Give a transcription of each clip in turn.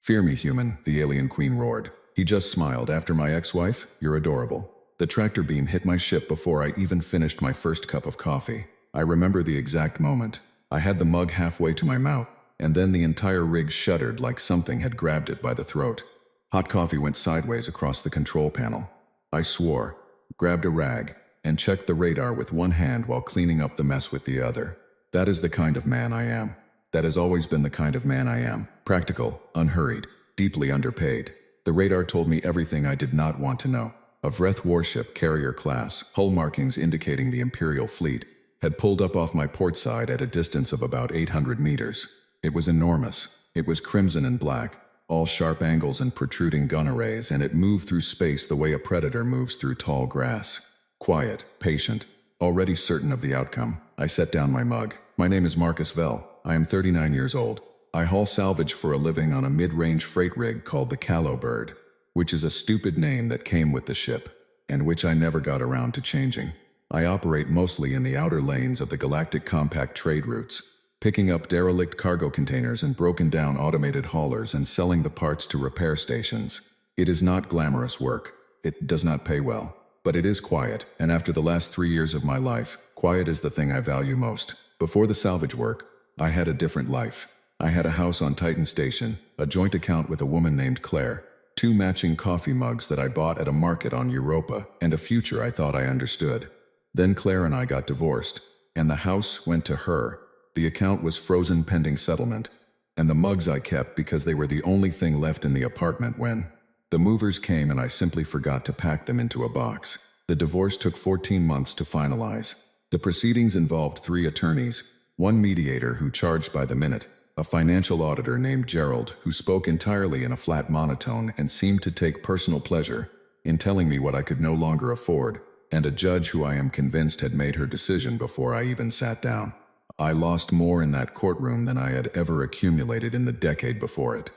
"Fear me, human," the alien queen roared. He just smiled. "After my ex-wife? You're adorable." The tractor beam hit my ship before I even finished my first cup of coffee. I remember the exact moment. I had the mug halfway to my mouth, and then the entire rig shuddered like something had grabbed it by the throat. Hot coffee went sideways across the control panel. I swore, grabbed a rag, and checked the radar with one hand while cleaning up the mess with the other. That is the kind of man I am. That has always been the kind of man I am. Practical, unhurried, deeply underpaid. The radar told me everything I did not want to know. A Vreth warship, carrier class, hull markings indicating the Imperial fleet, had pulled up off my port side at a distance of about 800 meters. It was enormous. It was crimson and black, all sharp angles and protruding gun arrays, and it moved through space the way a predator moves through tall grass. Quiet, patient, already certain of the outcome. I set down my mug. "My name is Marcus Vell. I am 39 years old. I haul salvage for a living on a mid-range freight rig called the Callow Bird, which is a stupid name that came with the ship, and which I never got around to changing. I operate mostly in the outer lanes of the galactic compact trade routes, picking up derelict cargo containers and broken-down automated haulers and selling the parts to repair stations. It is not glamorous work. It does not pay well. But it is quiet, and after the last 3 years of my life, quiet is the thing I value most. Before the salvage work, I had a different life. I had a house on Titan Station, a joint account with a woman named Claire, 2 matching coffee mugs that I bought at a market on Europa, and a future I thought I understood. Then Claire and I got divorced, and the house went to her. The account was frozen pending settlement, and the mugs I kept because they were the only thing left in the apartment when the movers came, and I simply forgot to pack them into a box. The divorce took 14 months to finalize. The proceedings involved 3 attorneys, 1 mediator who charged by the minute, a financial auditor named Gerald who spoke entirely in a flat monotone and seemed to take personal pleasure in telling me what I could no longer afford, and a judge who I am convinced had made her decision before I even sat down. I lost more in that courtroom than I had ever accumulated in the decade before it.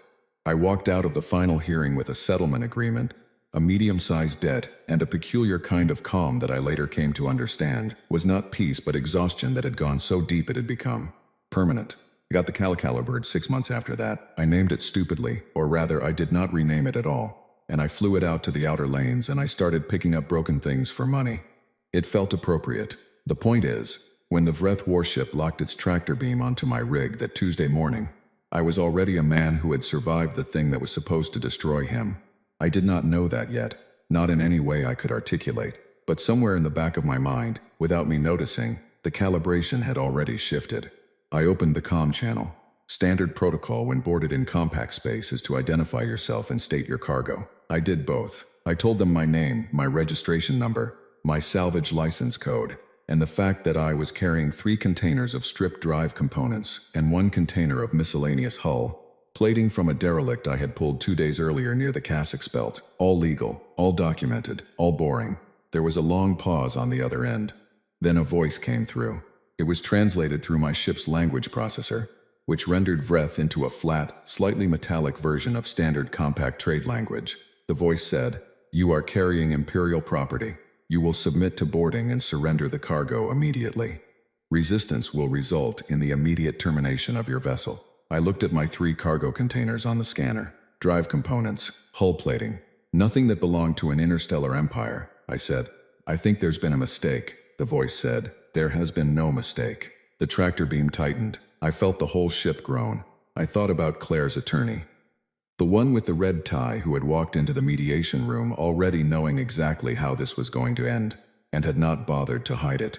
I walked out of the final hearing with a settlement agreement, a medium-sized debt, and a peculiar kind of calm that I later came to understand was not peace but exhaustion that had gone so deep it had become permanent. I got the Callow Bird 6 months after that. I named it stupidly, or rather I did not rename it at all, and I flew it out to the outer lanes and I started picking up broken things for money. It felt appropriate. The point is, when the Vreth warship locked its tractor beam onto my rig that Tuesday morning, I was already a man who had survived the thing that was supposed to destroy him. I did not know that yet, not in any way I could articulate, but somewhere in the back of my mind, without me noticing, the calibration had already shifted. I opened the comm channel. Standard protocol when boarded in compact space is to identify yourself and state your cargo. I did both. I told them my name, my registration number, my salvage license code, and the fact that I was carrying 3 containers of stripped drive components and 1 container of miscellaneous hull plating from a derelict I had pulled 2 days earlier near the Cassock's belt. All legal, all documented, all boring. There was a long pause on the other end. Then a voice came through. It was translated through my ship's language processor, which rendered Vreth into a flat, slightly metallic version of standard compact trade language. The voice said, "You are carrying Imperial property. You will submit to boarding and surrender the cargo immediately. Resistance will result in the immediate termination of your vessel." I looked at my 3 cargo containers on the scanner. Drive components, hull plating. "Nothing that belonged to an interstellar empire," I said. "I think there's been a mistake," the voice said. "There has been no mistake." The tractor beam tightened. I felt the whole ship groan. I thought about Claire's attorney, the one with the red tie who had walked into the mediation room already knowing exactly how this was going to end, and had not bothered to hide it.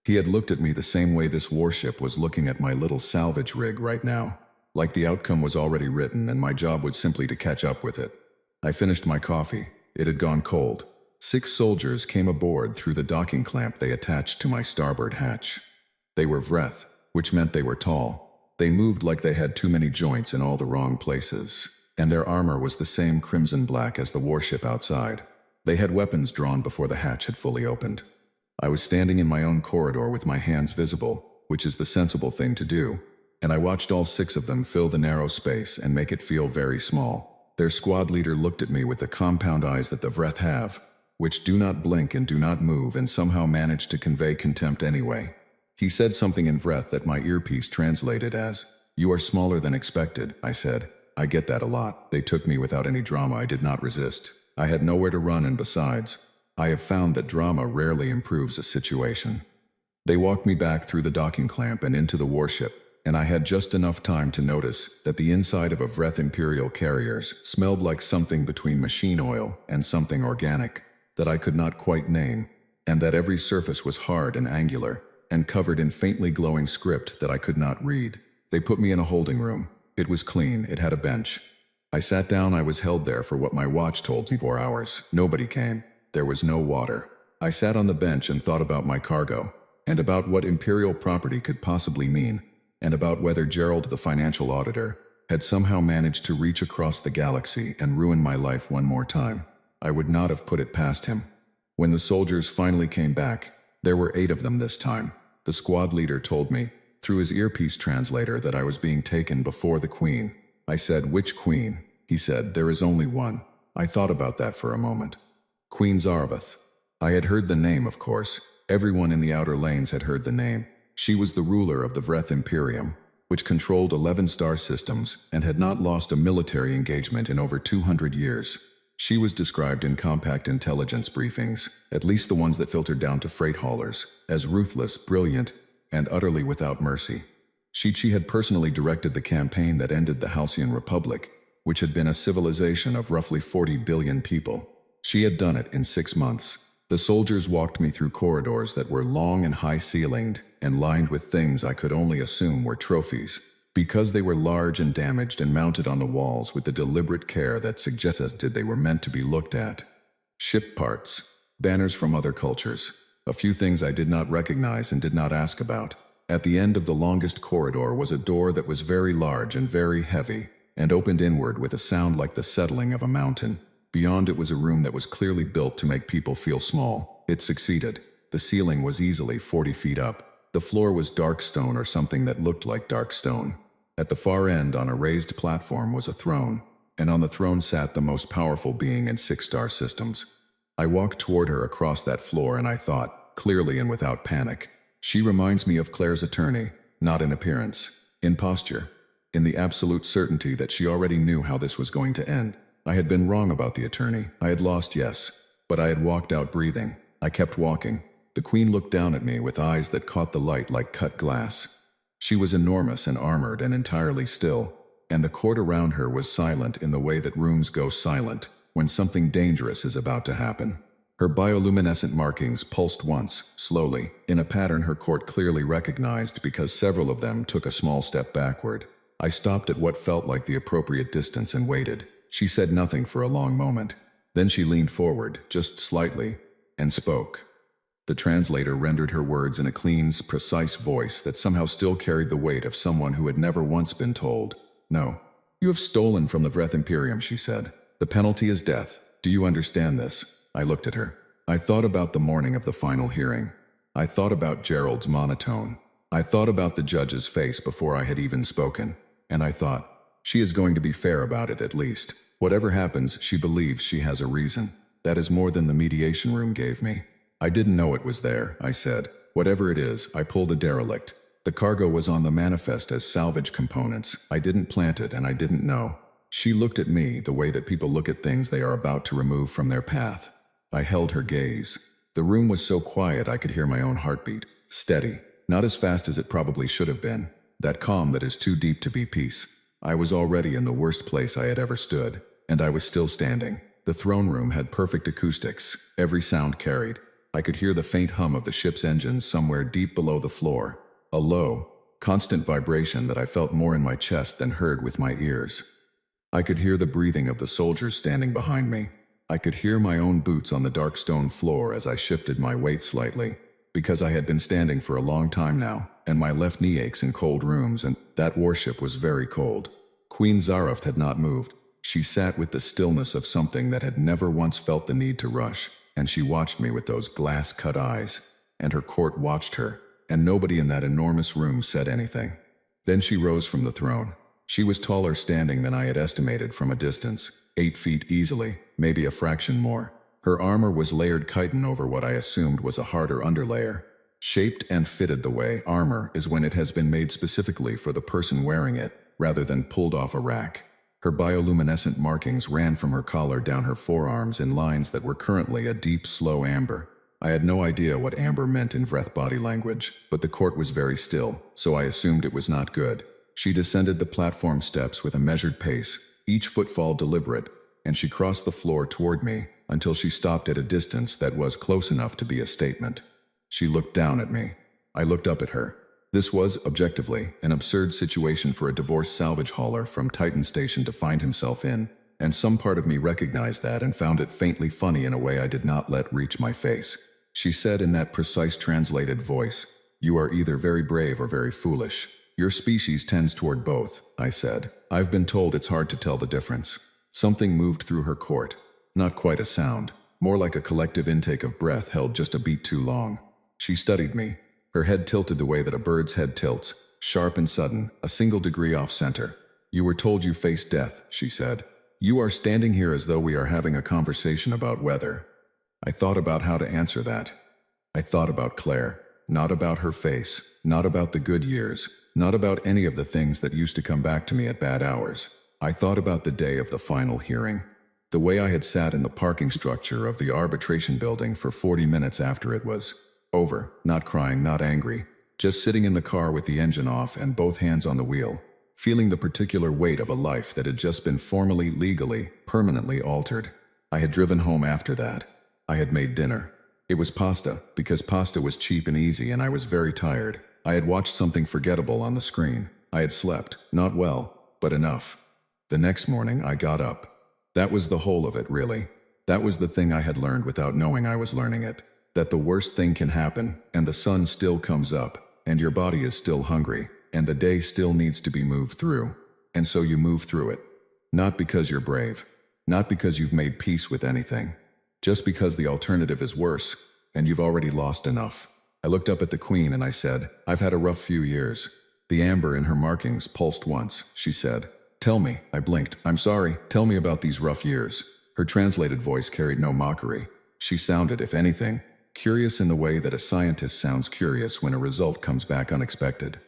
He had looked at me the same way this warship was looking at my little salvage rig right now, like the outcome was already written and my job would simply to catch up with it. I finished my coffee. It had gone cold. 6 soldiers came aboard through the docking clamp they attached to my starboard hatch. They were Vreth, which meant they were tall. They moved like they had too many joints in all the wrong places, and their armor was the same crimson black as the warship outside. They had weapons drawn before the hatch had fully opened. I was standing in my own corridor with my hands visible, which is the sensible thing to do, and I watched all 6 of them fill the narrow space and make it feel very small. Their squad leader looked at me with the compound eyes that the Vreth have, which do not blink and do not move and somehow manage to convey contempt anyway. He said something in Vreth that my earpiece translated as, "You are smaller than expected," I said. I get that a lot. They took me without any drama. I did not resist. I had nowhere to run, and besides, I have found that drama rarely improves a situation. They walked me back through the docking clamp and into the warship, and I had just enough time to notice that the inside of a Vreth Imperial carriers smelled like something between machine oil and something organic that I could not quite name, and that every surface was hard and angular and covered in faintly glowing script that I could not read. They put me in a holding room. It was clean. It had a bench. I sat down. I was held there for what my watch told me 4 hours. Nobody came. There was no water. I sat on the bench and thought about my cargo, and about what Imperial property could possibly mean, and about whether Gerald, the financial auditor, had somehow managed to reach across the galaxy and ruin my life one more time. I would not have put it past him. When the soldiers finally came back, there were 8 of them this time. The squad leader told me, through his earpiece translator, that I was being taken before the Queen. I said, "Which Queen?" He said, "There is only one." I thought about that for a moment. Queen Zaravath. I had heard the name, of course. Everyone in the outer lanes had heard the name. She was the ruler of the Vreth Imperium, which controlled 11 star systems and had not lost a military engagement in over 200 years. She was described in compact intelligence briefings, at least the ones that filtered down to freight haulers, as ruthless, brilliant, and utterly without mercy. She had personally directed the campaign that ended the Halcyon Republic, which had been a civilization of roughly 40 billion people. She had done it in 6 months. The soldiers walked me through corridors that were long and high-ceilinged and lined with things I could only assume were trophies, because they were large and damaged and mounted on the walls with the deliberate care that suggested they were meant to be looked at. Ship parts, banners from other cultures, a few things I did not recognize and did not ask about. At the end of the longest corridor was a door that was very large and very heavy, and opened inward with a sound like the settling of a mountain. Beyond it was a room that was clearly built to make people feel small. It succeeded. The ceiling was easily 40 feet up. The floor was dark stone or something that looked like dark stone. At the far end, on a raised platform, was a throne, and on the throne sat the most powerful being in 6-star systems. I walked toward her across that floor, and I thought, clearly and without panic, she reminds me of Claire's attorney, not in appearance, in posture, in the absolute certainty that she already knew how this was going to end. I had been wrong about the attorney. I had lost, yes, but I had walked out breathing. I kept walking. The Queen looked down at me with eyes that caught the light like cut glass. She was enormous and armored and entirely still, and the court around her was silent in the way that rooms go silent when something dangerous is about to happen. Her bioluminescent markings pulsed once, slowly, in a pattern her court clearly recognized because several of them took a small step backward. I stopped at what felt like the appropriate distance and waited. She said nothing for a long moment. Then she leaned forward, just slightly, and spoke. The translator rendered her words in a clean, precise voice that somehow still carried the weight of someone who had never once been told. "No. You have stolen from the Vreth Imperium," she said. "The penalty is death. Do you understand this?" I looked at her. I thought about the morning of the final hearing. I thought about Gerald's monotone. I thought about the judge's face before I had even spoken. And I thought, she is going to be fair about it at least. Whatever happens, she believes she has a reason. That is more than the mediation room gave me. "I didn't know it was there," I said. "Whatever it is, I pulled a derelict. The cargo was on the manifest as salvage components. I didn't plant it and I didn't know." She looked at me the way that people look at things they are about to remove from their path. I held her gaze. The room was so quiet I could hear my own heartbeat. Steady. Not as fast as it probably should have been. That calm that is too deep to be peace. I was already in the worst place I had ever stood, and I was still standing. The throne room had perfect acoustics. Every sound carried. I could hear the faint hum of the ship's engines somewhere deep below the floor. A low, constant vibration that I felt more in my chest than heard with my ears. I could hear the breathing of the soldiers standing behind me. I could hear my own boots on the dark stone floor as I shifted my weight slightly, because I had been standing for a long time now, and my left knee aches in cold rooms, and that warship was very cold. Queen Zaravath had not moved. She sat with the stillness of something that had never once felt the need to rush, and she watched me with those glass-cut eyes, and her court watched her, and nobody in that enormous room said anything. Then she rose from the throne. She was taller standing than I had estimated from a distance, 8 feet easily, maybe a fraction more. Her armor was layered chitin over what I assumed was a harder underlayer, shaped and fitted the way armor is when it has been made specifically for the person wearing it, rather than pulled off a rack. Her bioluminescent markings ran from her collar down her forearms in lines that were currently a deep, slow amber. I had no idea what amber meant in Vreth body language, but the court was very still, so I assumed it was not good. She descended the platform steps with a measured pace, each footfall deliberate, and she crossed the floor toward me until she stopped at a distance that was close enough to be a statement. She looked down at me. I looked up at her. This was, objectively, an absurd situation for a divorced salvage hauler from Titan Station to find himself in, and some part of me recognized that and found it faintly funny in a way I did not let reach my face. She said in that precise translated voice, "You are either very brave or very foolish. Your species tends toward both," I said. "I've been told it's hard to tell the difference." Something moved through her court. Not quite a sound, more like a collective intake of breath held just a beat too long. She studied me. Her head tilted the way that a bird's head tilts, sharp and sudden, a single degree off center. "You were told you faced death," she said. "You are standing here as though we are having a conversation about weather." I thought about how to answer that. I thought about Claire, not about her face, not about the good years, not about any of the things that used to come back to me at bad hours. I thought about the day of the final hearing. The way I had sat in the parking structure of the arbitration building for 40 minutes after it was over, not crying, not angry, just sitting in the car with the engine off and both hands on the wheel, feeling the particular weight of a life that had just been formally, legally, permanently altered. I had driven home after that. I had made dinner. It was pasta, because pasta was cheap and easy and I was very tired. I had watched something forgettable on the screen. I had slept, not well, but enough. The next morning I got up. That was the whole of it, really. That was the thing I had learned without knowing I was learning it. That the worst thing can happen, and the sun still comes up, and your body is still hungry, and the day still needs to be moved through. And so you move through it. Not because you're brave. Not because you've made peace with anything. Just because the alternative is worse, and you've already lost enough. I looked up at the Queen and I said, "I've had a rough few years." The amber in her markings pulsed once, she said. "Tell me," I blinked. "I'm sorry, tell me about these rough years." Her translated voice carried no mockery. She sounded, if anything, curious in the way that a scientist sounds curious when a result comes back unexpected.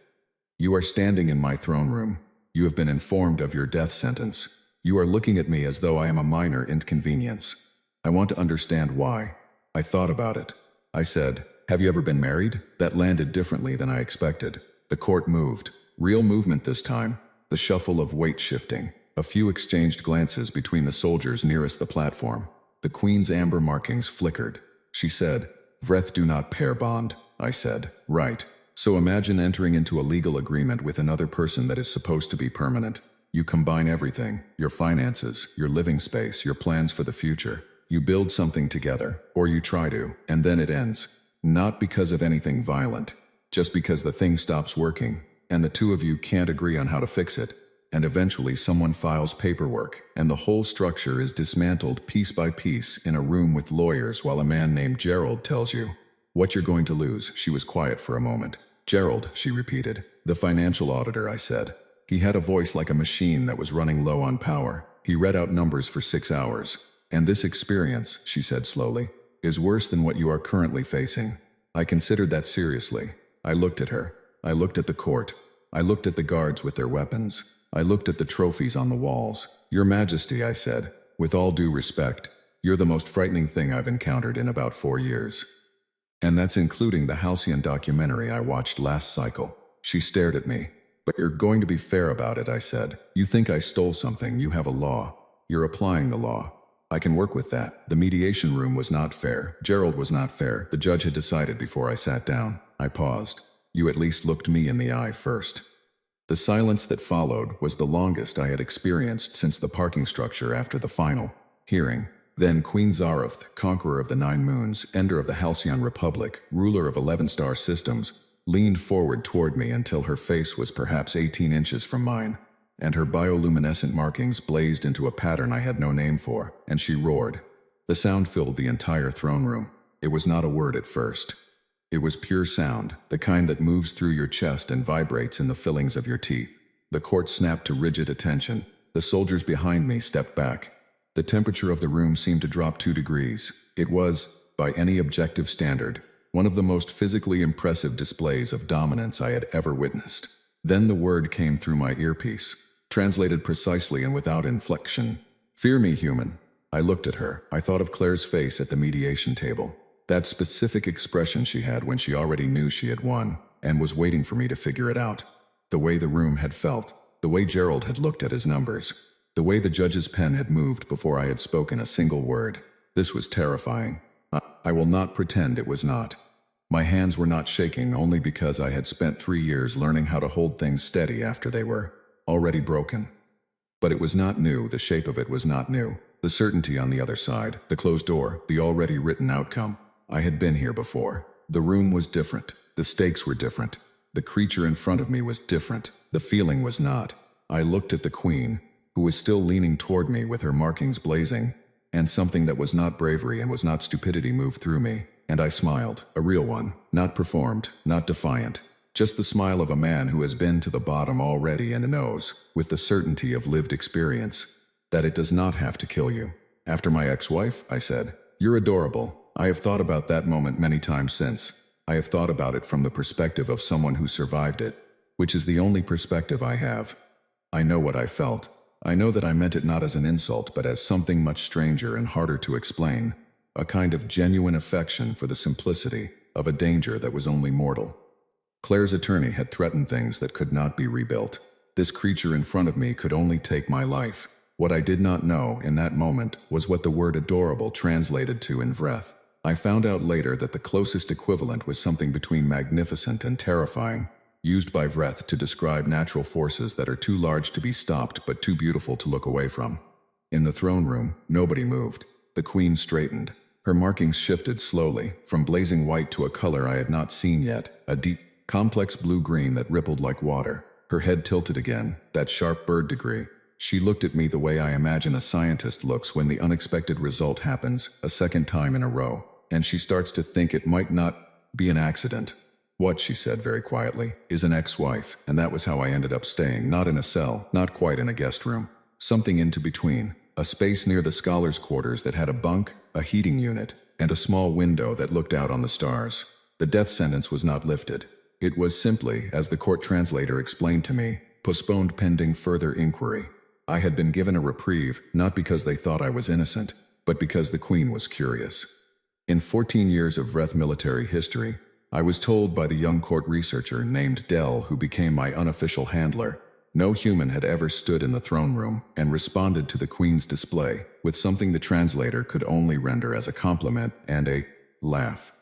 "You are standing in my throne room. You have been informed of your death sentence. You are looking at me as though I am a minor inconvenience. I want to understand why." I thought about it. I said, "Have you ever been married?" That landed differently than I expected. The court moved. Real movement this time. The shuffle of weight shifting. A few exchanged glances between the soldiers nearest the platform. The Queen's amber markings flickered. She said, "Vreth do not pair bond." I said, "Right. So imagine entering into a legal agreement with another person that is supposed to be permanent. You combine everything, your finances, your living space, your plans for the future. You build something together, or you try to, and then it ends. Not because of anything violent, just because the thing stops working, and the two of you can't agree on how to fix it, and eventually someone files paperwork, and the whole structure is dismantled piece by piece in a room with lawyers while a man named Gerald tells you what you're going to lose." She was quiet for a moment. "Gerald," she repeated. "The financial auditor," I said. He had a voice like a machine that was running low on power. He read out numbers for 6 hours. "And this experience," she said slowly, "is worse than what you are currently facing." I considered that seriously. I looked at her. I looked at the court. I looked at the guards with their weapons. I looked at the trophies on the walls. "Your Majesty," I said, "with all due respect, you're the most frightening thing I've encountered in about 4 years. And that's including the Halcyon documentary I watched last cycle." She stared at me. "But you're going to be fair about it," I said. "You think I stole something, you have a law. You're applying the law. I can work with that." The mediation room was not fair. Gerald was not fair. The judge had decided before I sat down. I paused. "You at least looked me in the eye first." The silence that followed was the longest I had experienced since the parking structure after the final hearing. Then Queen Zaroth, conqueror of the 9 moons, ender of the Halcyon Republic, ruler of 11-star systems, leaned forward toward me until her face was perhaps 18 inches from mine, and her bioluminescent markings blazed into a pattern I had no name for, and she roared. The sound filled the entire throne room. It was not a word at first. It was pure sound, the kind that moves through your chest and vibrates in the fillings of your teeth. The court snapped to rigid attention. The soldiers behind me stepped back. The temperature of the room seemed to drop 2 degrees. It was, by any objective standard, one of the most physically impressive displays of dominance I had ever witnessed. Then the word came through my earpiece. translated precisely and without inflection. Fear me, human. I looked at her. I thought of Claire's face at the mediation table. That specific expression she had when she already knew she had won, and was waiting for me to figure it out. The way the room had felt, the way Gerald had looked at his numbers, the way the judge's pen had moved before I had spoken a single word. This was terrifying. I will not pretend it was not. My hands were not shaking only because I had spent 3 years learning how to hold things steady after they were already broken. But it was not new, the shape of it was not new. The certainty on the other side, the closed door, the already written outcome. I had been here before. The room was different. The stakes were different. The creature in front of me was different. The feeling was not. I looked at the queen, who was still leaning toward me with her markings blazing, and something that was not bravery and was not stupidity moved through me, and I smiled, a real one, not performed, not defiant. Just the smile of a man who has been to the bottom already and knows, with the certainty of lived experience, that it does not have to kill you. After my ex-wife, I said, "You're adorable." I have thought about that moment many times since. I have thought about it from the perspective of someone who survived it, which is the only perspective I have. I know what I felt. I know that I meant it not as an insult but as something much stranger and harder to explain, a kind of genuine affection for the simplicity of a danger that was only mortal. Claire's attorney had threatened things that could not be rebuilt. This creature in front of me could only take my life. What I did not know in that moment was what the word adorable translated to in Vreth. I found out later that the closest equivalent was something between magnificent and terrifying, used by Vreth to describe natural forces that are too large to be stopped but too beautiful to look away from. In the throne room, nobody moved. The queen straightened. Her markings shifted slowly, from blazing white to a color I had not seen yet, a deep, complex blue-green that rippled like water. Her head tilted again, that sharp bird degree. She looked at me the way I imagine a scientist looks when the unexpected result happens, a second time in a row, and she starts to think it might not be an accident. "What," she said very quietly, "is an ex-wife," and that was how I ended up staying, not in a cell, not quite in a guest room. Something into between, a space near the scholars' quarters that had a bunk, a heating unit, and a small window that looked out on the stars. The death sentence was not lifted. It was simply, as the court translator explained to me, postponed pending further inquiry. I had been given a reprieve, not because they thought I was innocent, but because the queen was curious. In 14 years of Vreth military history, I was told by the young court researcher named Dell, who became my unofficial handler, no human had ever stood in the throne room and responded to the queen's display with something the translator could only render as a compliment and a laugh.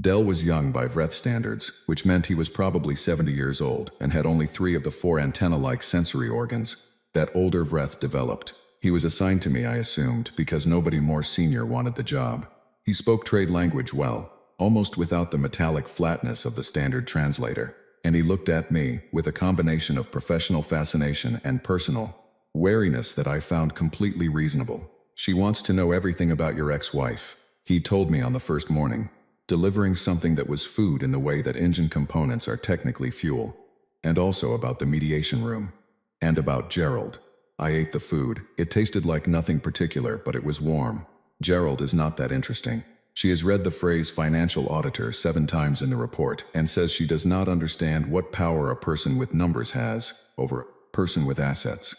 Dell was young by Vreth standards, which meant he was probably 70 years old and had only 3 of the 4 antenna-like sensory organs that older Vreth developed. He was assigned to me, I assumed, because nobody more senior wanted the job. He spoke trade language well, almost without the metallic flatness of the standard translator, and he looked at me with a combination of professional fascination and personal wariness that I found completely reasonable. "She wants to know everything about your ex-wife," he told me on the first morning, delivering something that was food in the way that engine components are technically fuel, and also about the mediation room, and about Gerald. I ate the food. It tasted like nothing particular, but it was warm. Gerald is not that interesting. She has read the phrase financial auditor 7 times in the report and says she does not understand what power a person with numbers has over a person with assets.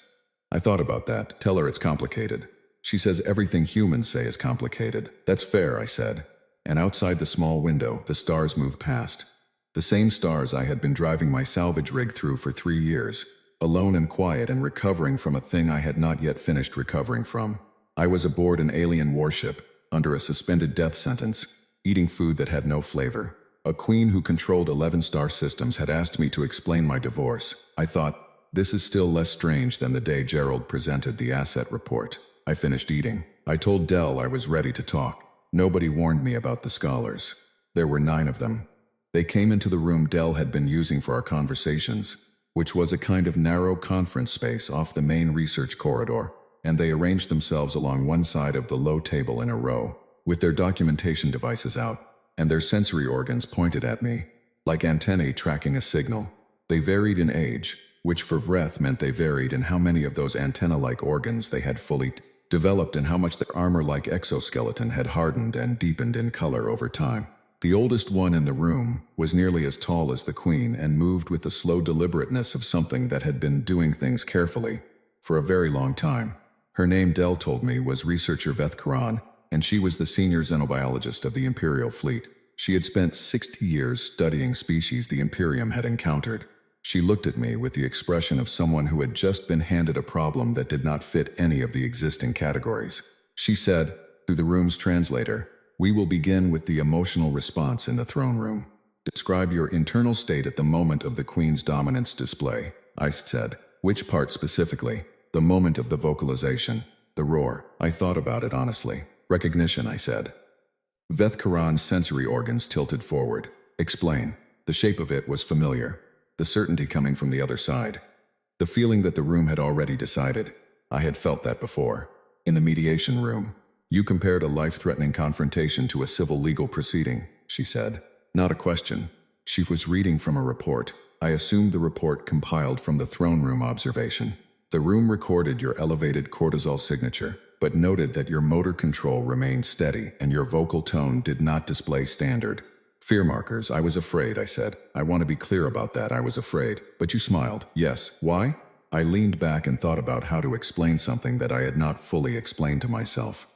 I thought about that. Tell her it's complicated. She says everything humans say is complicated. That's fair, I said. And outside the small window, the stars moved past. The same stars I had been driving my salvage rig through for 3 years, alone and quiet and recovering from a thing I had not yet finished recovering from. I was aboard an alien warship, under a suspended death sentence, eating food that had no flavor. A queen who controlled 11 star systems had asked me to explain my divorce. I thought, this is still less strange than the day Gerald presented the asset report. I finished eating. I told Dell I was ready to talk. Nobody warned me about the scholars. There were 9 of them. They came into the room Dell had been using for our conversations, which was a kind of narrow conference space off the main research corridor, and they arranged themselves along one side of the low table in a row, with their documentation devices out, and their sensory organs pointed at me, like antennae tracking a signal. They varied in age, which for Vreth meant they varied in how many of those antenna-like organs they had fully developed and how much their armor-like exoskeleton had hardened and deepened in color over time. The oldest one in the room was nearly as tall as the queen and moved with the slow deliberateness of something that had been doing things carefully, for a very long time. Her name, Dell told me, was researcher Veth Karan, and she was the senior xenobiologist of the Imperial Fleet. She had spent 60 years studying species the Imperium had encountered. She looked at me with the expression of someone who had just been handed a problem that did not fit any of the existing categories. She said, through the room's translator, "We will begin with the emotional response in the throne room. Describe your internal state at the moment of the Queen's dominance display." I said, "Which part specifically?" "The moment of the vocalization, the roar." I thought about it honestly. "Recognition," I said. Veth Karan's sensory organs tilted forward. "Explain." The shape of it was familiar. The certainty coming from the other side. The feeling that the room had already decided. I had felt that before. In the mediation room. "You compared a life-threatening confrontation to a civil legal proceeding," she said. "Not a question." She was reading from a report. I assumed the report compiled from the throne room observation. "The room recorded your elevated cortisol signature, but noted that your motor control remained steady and your vocal tone did not display standard fear markers." "I was afraid," I said. "I want to be clear about that. I was afraid." "But you smiled." "Yes. Why?" I leaned back and thought about how to explain something that I had not fully explained to myself.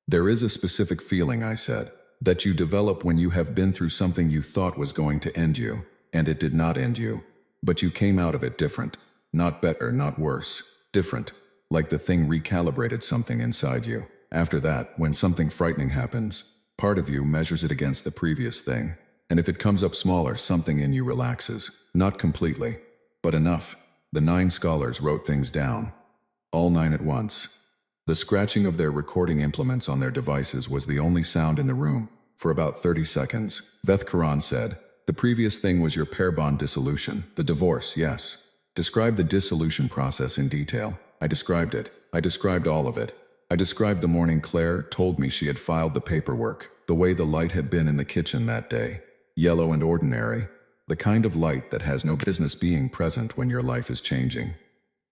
"There is a specific feeling," I said, "that you develop when you have been through something you thought was going to end you, and it did not end you. But you came out of it different. Not better, not worse. Different. Like the thing recalibrated something inside you. After that, when something frightening happens, part of you measures it against the previous thing. And if it comes up smaller, something in you relaxes. Not completely, but enough." The 9 scholars wrote things down. All 9 at once. The scratching of their recording implements on their devices was the only sound in the room. For about 30 seconds, Veth Karan said, "The previous thing was your pair bond dissolution. The divorce, yes. Describe the dissolution process in detail." I described it. I described all of it. I described the morning Claire told me she had filed the paperwork, the way the light had been in the kitchen that day. Yellow and ordinary. The kind of light that has no business being present when your life is changing.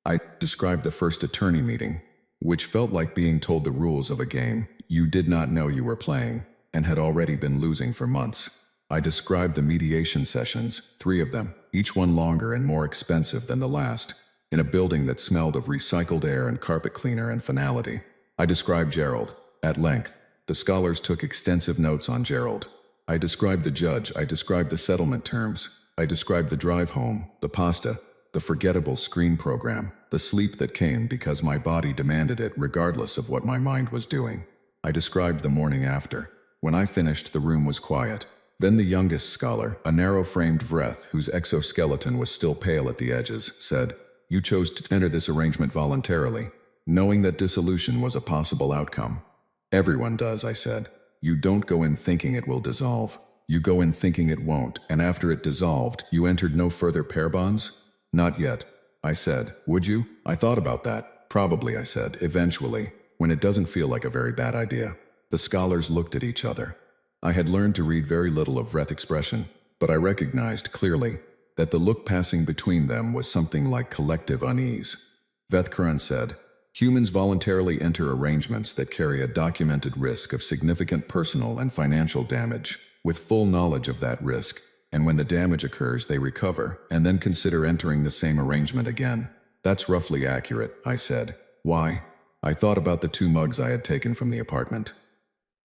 I described the first attorney meeting, which felt like being told the rules of a game you did not know you were playing, and had already been losing for months. I described the mediation sessions, 3 of them, each one longer and more expensive than the last, in a building that smelled of recycled air and carpet cleaner and finality. I described Gerald, at length. The scholars took extensive notes on Gerald. I described the judge. I described the settlement terms. I described the drive home, the pasta, the forgettable screen program, the sleep that came because my body demanded it regardless of what my mind was doing. I described the morning after. When I finished, the room was quiet. Then the youngest scholar, a narrow-framed Vreth whose exoskeleton was still pale at the edges, said, "You chose to enter this arrangement voluntarily, knowing that dissolution was a possible outcome." "Everyone does," I said. "You don't go in thinking it will dissolve. You go in thinking it won't, and after it dissolved, you entered no further pair bonds?" "Not yet," I said. "Would you?" "I thought about that." "Probably," I said, "eventually, when it doesn't feel like a very bad idea." The scholars looked at each other. I had learned to read very little of Vreth expression, but I recognized clearly that the look passing between them was something like collective unease. Veth Karan said, "Humans voluntarily enter arrangements that carry a documented risk of significant personal and financial damage, with full knowledge of that risk, and when the damage occurs they recover, and then consider entering the same arrangement again." "That's roughly accurate," I said. "Why?" I thought about the 2 mugs I had taken from the apartment.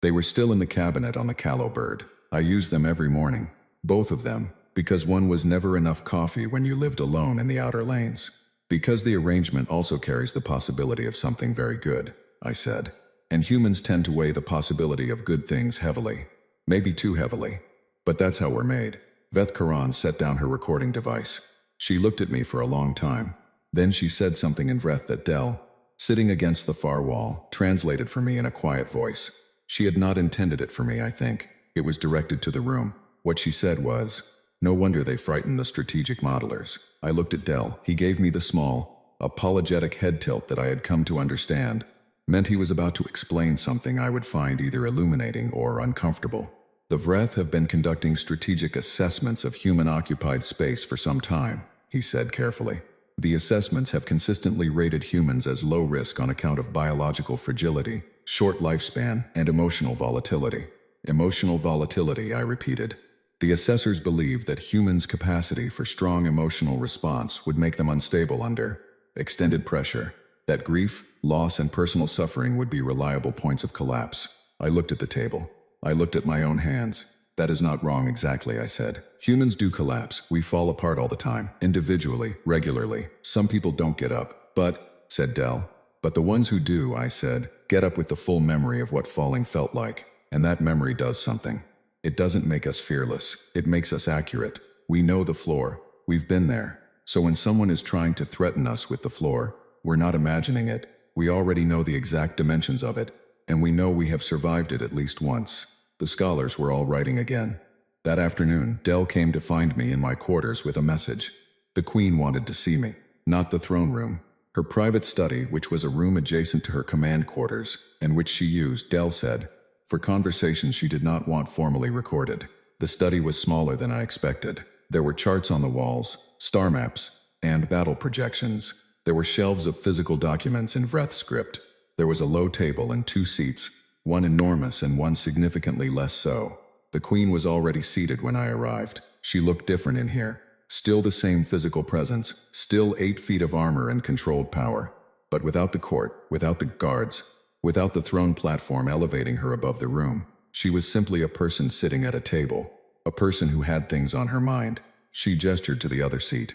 They were still in the cabinet on the Callow Bird. I used them every morning. Both of them, because one was never enough coffee when you lived alone in the outer lanes. Because the arrangement also carries the possibility of something very good, I said. And humans tend to weigh the possibility of good things heavily. Maybe too heavily. But that's how we're made. Veth Karan set down her recording device. She looked at me for a long time. Then she said something in Vreth that Dell, sitting against the far wall, translated for me in a quiet voice. She had not intended it for me, I think. It was directed to the room. What she said was, "No wonder they frighten the strategic modelers." I looked at Dell. He gave me the small, apologetic head tilt that I had come to understand. Meant he was about to explain something I would find either illuminating or uncomfortable. "The Vreth have been conducting strategic assessments of human-occupied space for some time," he said carefully. "The assessments have consistently rated humans as low risk on account of biological fragility, short lifespan, and emotional volatility." Emotional volatility, I repeated. The assessors believed that humans' capacity for strong emotional response would make them unstable under extended pressure. That grief, loss, and personal suffering would be reliable points of collapse. I looked at the table. I looked at my own hands. That is not wrong exactly, I said. Humans do collapse. We fall apart all the time, individually, regularly. Some people don't get up. But, said Dell. But the ones who do, I said, get up with the full memory of what falling felt like. And that memory does something. It doesn't make us fearless. It makes us accurate. We know the floor. We've been there. So when someone is trying to threaten us with the floor, we're not imagining it. We already know the exact dimensions of it. And we know we have survived it at least once. The scholars were all writing again. That afternoon, Dell came to find me in my quarters with a message. The Queen wanted to see me, not the throne room. Her private study, which was a room adjacent to her command quarters, and which she used, Dell said, for conversations she did not want formally recorded. The study was smaller than I expected. There were charts on the walls, star maps, and battle projections. There were shelves of physical documents in Vreth script. There was a low table and 2 seats, one enormous and one significantly less so. The Queen was already seated when I arrived. She looked different in here. Still the same physical presence, still 8 feet of armor and controlled power. But without the court, without the guards, without the throne platform elevating her above the room. She was simply a person sitting at a table. A person who had things on her mind. She gestured to the other seat.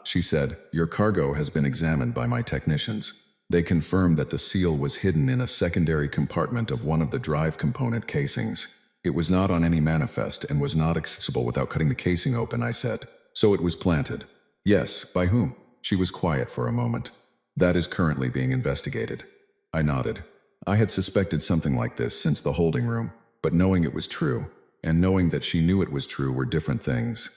She said, "Your cargo has been examined by my technicians. They confirmed that the seal was hidden in a secondary compartment of one of the drive component casings. It was not on any manifest and was not accessible without cutting the casing open," I said. "So it was planted." "Yes, by whom?" She was quiet for a moment. "That is currently being investigated." I nodded. I had suspected something like this since the holding room, but knowing it was true, and knowing that she knew it was true were different things.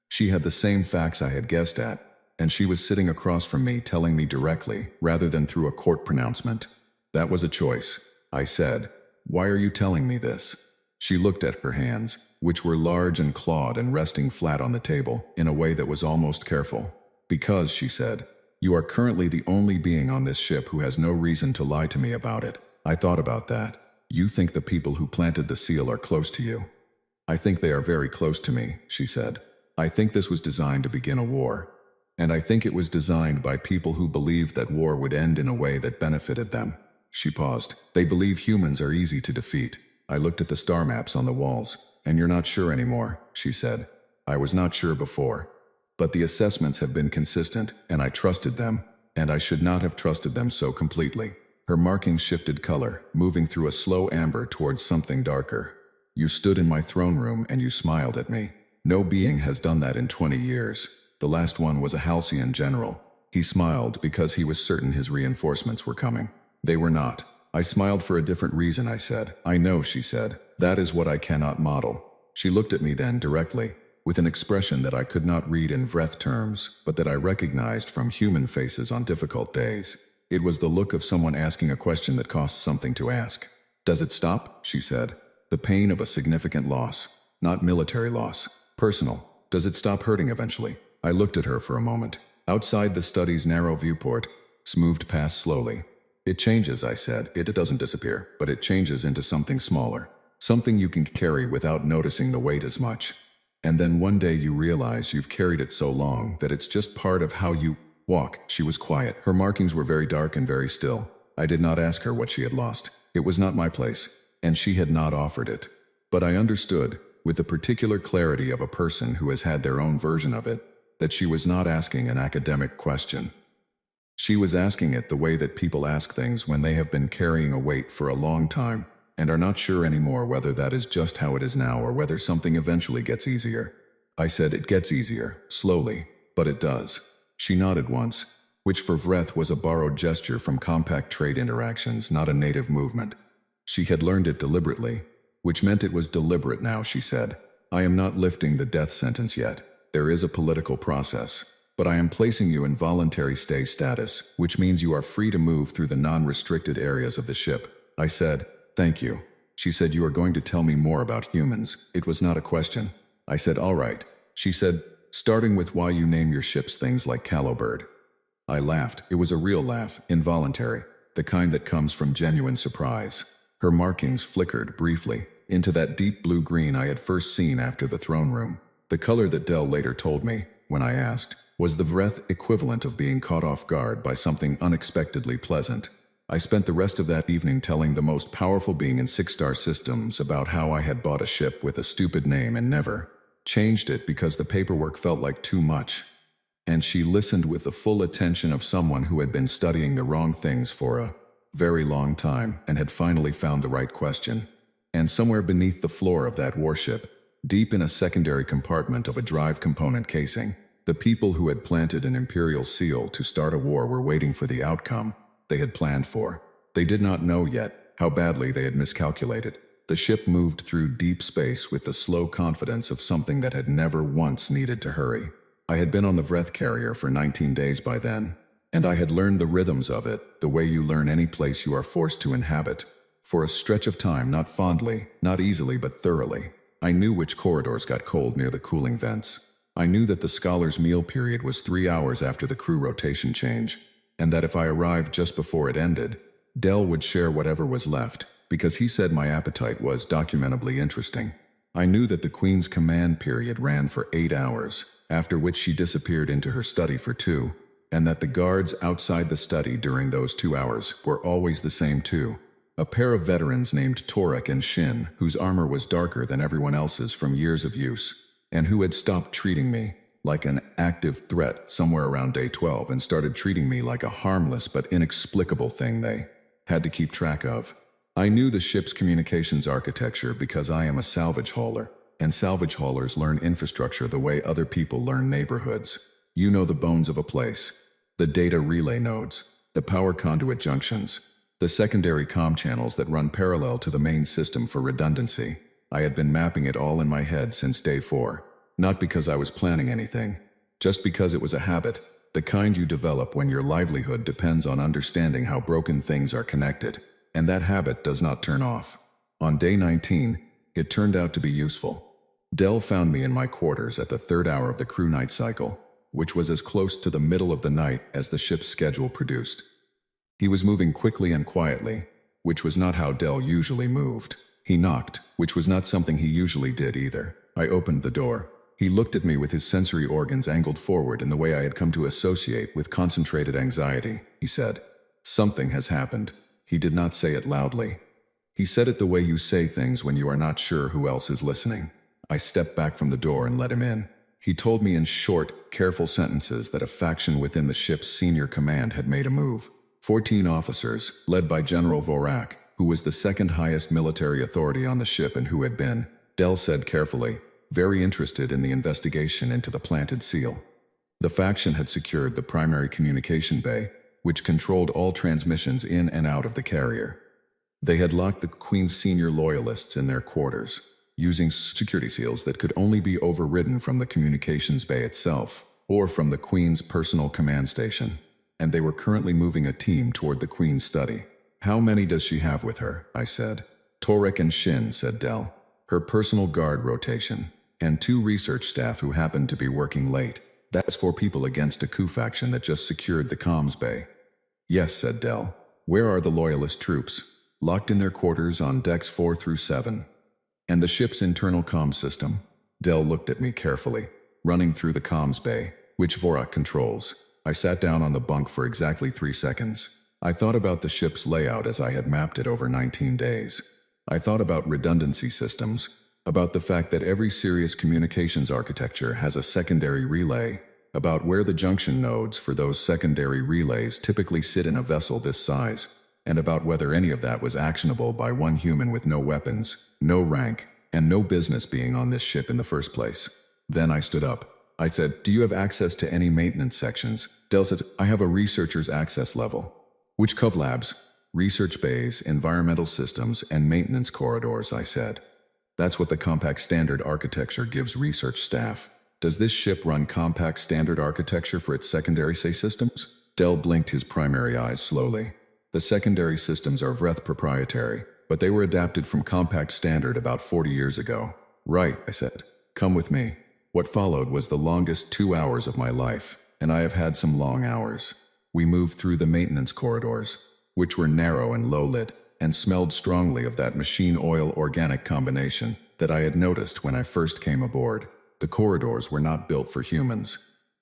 She had the same facts I had guessed at, and she was sitting across from me telling me directly, rather than through a court pronouncement. That was a choice. I said, "Why are you telling me this?" She looked at her hands, which were large and clawed and resting flat on the table, in a way that was almost careful. "Because," she said, "you are currently the only being on this ship who has no reason to lie to me about it." I thought about that. "You think the people who planted the seal are close to you." "I think they are very close to me," she said. "I think this was designed to begin a war. And I think it was designed by people who believed that war would end in a way that benefited them." She paused. "They believe humans are easy to defeat." I looked at the star maps on the walls. "And you're not sure anymore," she said. "I was not sure before. But the assessments have been consistent, and I trusted them, and I should not have trusted them so completely." Her markings shifted color, moving through a slow amber towards something darker. "You stood in my throne room and you smiled at me. No being has done that in 20 years. The last one was a Halcyon general. He smiled because he was certain his reinforcements were coming. They were not. I smiled for a different reason," I said. "I know," she said. "That is what I cannot model." She looked at me then directly, with an expression that I could not read in Vreth terms, but that I recognized from human faces on difficult days. It was the look of someone asking a question that costs something to ask. "Does it stop?" she said. "The pain of a significant loss. Not military loss. Personal. Does it stop hurting eventually?" I looked at her for a moment. Outside the study's narrow viewport, moved past slowly. "It changes," I said. "It doesn't disappear, but it changes into something smaller. Something you can carry without noticing the weight as much. And then one day you realize you've carried it so long that it's just part of how you walk." She was quiet. Her markings were very dark and very still. I did not ask her what she had lost. It was not my place, and she had not offered it. But I understood, with the particular clarity of a person who has had their own version of it, that she was not asking an academic question. She was asking it the way that people ask things when they have been carrying a weight for a long time, and are not sure anymore whether that is just how it is now or whether something eventually gets easier. I said, "It gets easier, slowly, but it does." She nodded once, which for Vreth was a borrowed gesture from compact trade interactions, not a native movement. She had learned it deliberately, which meant it was deliberate now, she said. "I am not lifting the death sentence yet. There is a political process. But I am placing you in voluntary stay status, which means you are free to move through the non-restricted areas of the ship." I said, "Thank you." She said, "You are going to tell me more about humans." It was not a question. I said, "All right." She said, "Starting with why you name your ships things like Callowbird." I laughed. It was a real laugh, involuntary, the kind that comes from genuine surprise. Her markings flickered briefly into that deep blue-green I had first seen after the throne room, the color that Dell later told me when I asked. was the Vreth equivalent of being caught off guard by something unexpectedly pleasant. I spent the rest of that evening telling the most powerful being in six-star systems about how I had bought a ship with a stupid name and never changed it because the paperwork felt like too much. And she listened with the full attention of someone who had been studying the wrong things for a very long time and had finally found the right question. And somewhere beneath the floor of that warship, deep in a secondary compartment of a drive component casing, the people who had planted an imperial seal to start a war were waiting for the outcome they had planned for. They did not know yet how badly they had miscalculated. The ship moved through deep space with the slow confidence of something that had never once needed to hurry. I had been on the Vreth carrier for 19 days by then, and I had learned the rhythms of it, the way you learn any place you are forced to inhabit. For a stretch of time, not fondly, not easily, but thoroughly. I knew which corridors got cold near the cooling vents. I knew that the scholar's meal period was 3 hours after the crew rotation change, and that if I arrived just before it ended, Dell would share whatever was left, because he said my appetite was documentably interesting. I knew that the Queen's command period ran for 8 hours, after which she disappeared into her study for 2, and that the guards outside the study during those 2 hours were always the same two. A pair of veterans named Torek and Shin, whose armor was darker than everyone else's from years of use, and who had stopped treating me like an active threat somewhere around day 12 and started treating me like a harmless but inexplicable thing they had to keep track of. I knew the ship's communications architecture because I am a salvage hauler, and salvage haulers learn infrastructure the way other people learn neighborhoods. You know the bones of a place, the data relay nodes, the power conduit junctions, the secondary comm channels that run parallel to the main system for redundancy. I had been mapping it all in my head since day 4, not because I was planning anything, just because it was a habit, the kind you develop when your livelihood depends on understanding how broken things are connected, and that habit does not turn off. On day 19, it turned out to be useful. Dell found me in my quarters at the 3rd hour of the crew night cycle, which was as close to the middle of the night as the ship's schedule produced. He was moving quickly and quietly, which was not how Dell usually moved. He knocked, which was not something he usually did either. I opened the door. He looked at me with his sensory organs angled forward in the way I had come to associate with concentrated anxiety. He said, "Something has happened." He did not say it loudly. He said it the way you say things when you are not sure who else is listening. I stepped back from the door and let him in. He told me in short, careful sentences that a faction within the ship's senior command had made a move. 14 officers, led by General Vorak, who was the second highest military authority on the ship and who had been, Dell said carefully, very interested in the investigation into the planted seal. The faction had secured the primary communication bay, which controlled all transmissions in and out of the carrier. They had locked the Queen's senior loyalists in their quarters, using security seals that could only be overridden from the communications bay itself, or from the Queen's personal command station. And they were currently moving a team toward the Queen's study. "How many does she have with her?" I said. "Torek and Shin," said Dell. "Her personal guard rotation, and 2 research staff who happened to be working late. That's 4 people against a coup faction that just secured the comms bay." "Yes," said Dell. "Where are the loyalist troops?" "Locked in their quarters on decks 4 through 7. "And the ship's internal comms system?" Dell looked at me carefully. "Running through the comms bay, which Vorak controls." I sat down on the bunk for exactly 3 seconds. I thought about the ship's layout as I had mapped it over 19 days. I thought about redundancy systems, about the fact that every serious communications architecture has a secondary relay, about where the junction nodes for those secondary relays typically sit in a vessel this size, and about whether any of that was actionable by one human with no weapons, no rank, and no business being on this ship in the first place. Then I stood up. I said, "Do you have access to any maintenance sections?" Dell says, "I have a researcher's access level." "Which cov labs?" "Research bays, environmental systems, and maintenance corridors," I said. "That's what the compact standard architecture gives research staff." "Does this ship run compact standard architecture for its secondary systems?" Dell blinked his primary eyes slowly. "The secondary systems are Vreth proprietary, but they were adapted from compact standard about 40 years ago." "Right," I said. "Come with me." What followed was the longest 2 hours of my life, and I have had some long hours. We moved through the maintenance corridors, which were narrow and low-lit, and smelled strongly of that machine oil-organic combination that I had noticed when I first came aboard. The corridors were not built for humans.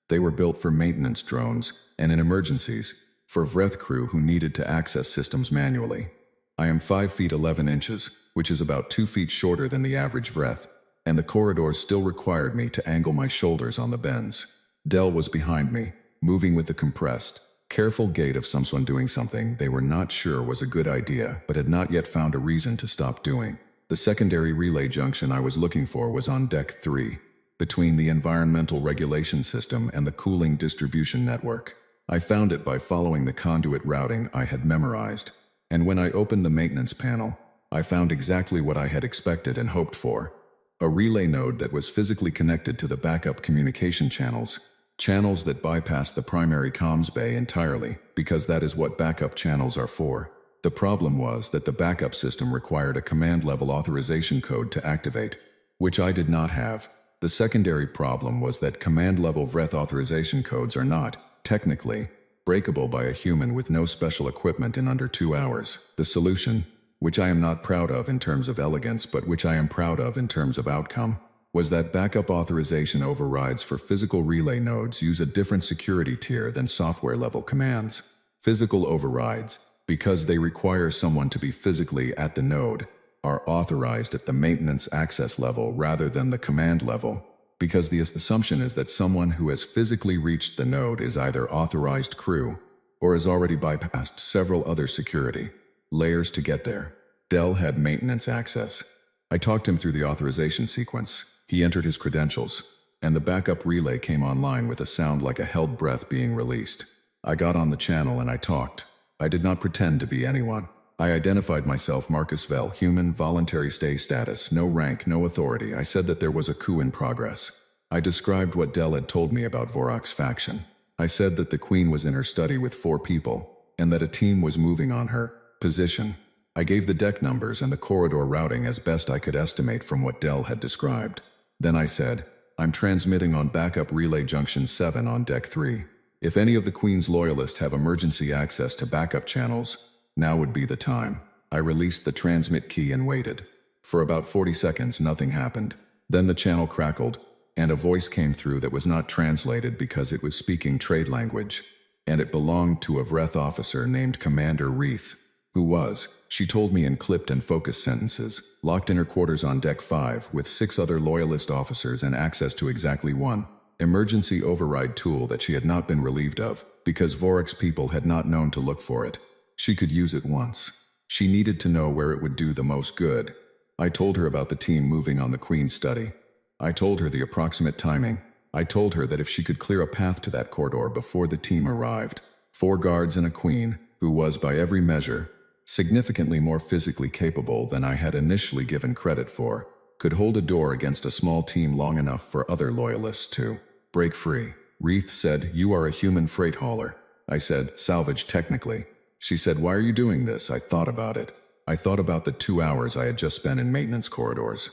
They were built for maintenance drones, and in emergencies, for Vreth crew who needed to access systems manually. I am 5 feet 11 inches, which is about 2 feet shorter than the average Vreth, and the corridors still required me to angle my shoulders on the bends. Dell was behind me, moving with the compressed, careful gait of someone doing something they were not sure was a good idea but had not yet found a reason to stop doing. The secondary relay junction I was looking for was on Deck 3, between the environmental regulation system and the cooling distribution network. I found it by following the conduit routing I had memorized, and when I opened the maintenance panel, I found exactly what I had expected and hoped for. A relay node that was physically connected to the backup communication channels that bypass the primary comms bay entirely, because that is what backup channels are for. The problem was that the backup system required a command-level authorization code to activate, which I did not have. The secondary problem was that command-level Vreth authorization codes are not, technically, breakable by a human with no special equipment in under 2 hours. The solution, which I am not proud of in terms of elegance but which I am proud of in terms of outcome, was that backup authorization overrides for physical relay nodes use a different security tier than software-level commands. Physical overrides, because they require someone to be physically at the node, are authorized at the maintenance access level rather than the command level, because the assumption is that someone who has physically reached the node is either authorized crew or has already bypassed several other security layers to get there. Dell had maintenance access. I talked him through the authorization sequence. He entered his credentials, and the backup relay came online with a sound like a held breath being released. I got on the channel and I talked. I did not pretend to be anyone. I identified myself Marcus Vell, human, voluntary stay status, no rank, no authority. I said that there was a coup in progress. I described what Dell had told me about Vorok's faction. I said that the Queen was in her study with 4 people, and that a team was moving on her position. I gave the deck numbers and the corridor routing as best I could estimate from what Dell had described. Then I said, I'm transmitting on backup relay junction 7 on Deck 3. If any of the Queen's loyalists have emergency access to backup channels, now would be the time. I released the transmit key and waited. For about 40 seconds, nothing happened. Then the channel crackled, and a voice came through that was not translated because it was speaking trade language, and it belonged to a Vreth officer named Commander Reith, who was, she told me in clipped and focused sentences, locked in her quarters on Deck 5 with 6 other loyalist officers and access to exactly one emergency override tool that she had not been relieved of, because Vorok's people had not known to look for it. She could use it once. She needed to know where it would do the most good. I told her about the team moving on the Queen's study. I told her the approximate timing. I told her that if she could clear a path to that corridor before the team arrived, 4 guards and a Queen, who was by every measure significantly more physically capable than I had initially given credit for, could hold a door against a small team long enough for other loyalists to break free. Reith said, "You are a human freight hauler." I said, "Salvage technically." She said, "Why are you doing this?" I thought about it. I thought about the 2 hours I had just spent in maintenance corridors.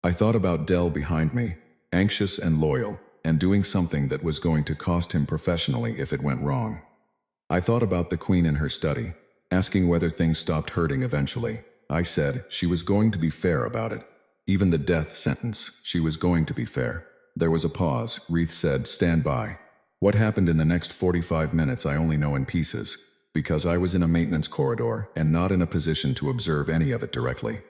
I thought about Dell behind me, anxious and loyal, and doing something that was going to cost him professionally if it went wrong. I thought about the Queen in her study, asking whether things stopped hurting eventually. I said she was going to be fair about it. Even the death sentence, she was going to be fair. There was a pause. Reith said, "Stand by." What happened in the next 45 minutes I only know in pieces, because I was in a maintenance corridor and not in a position to observe any of it directly.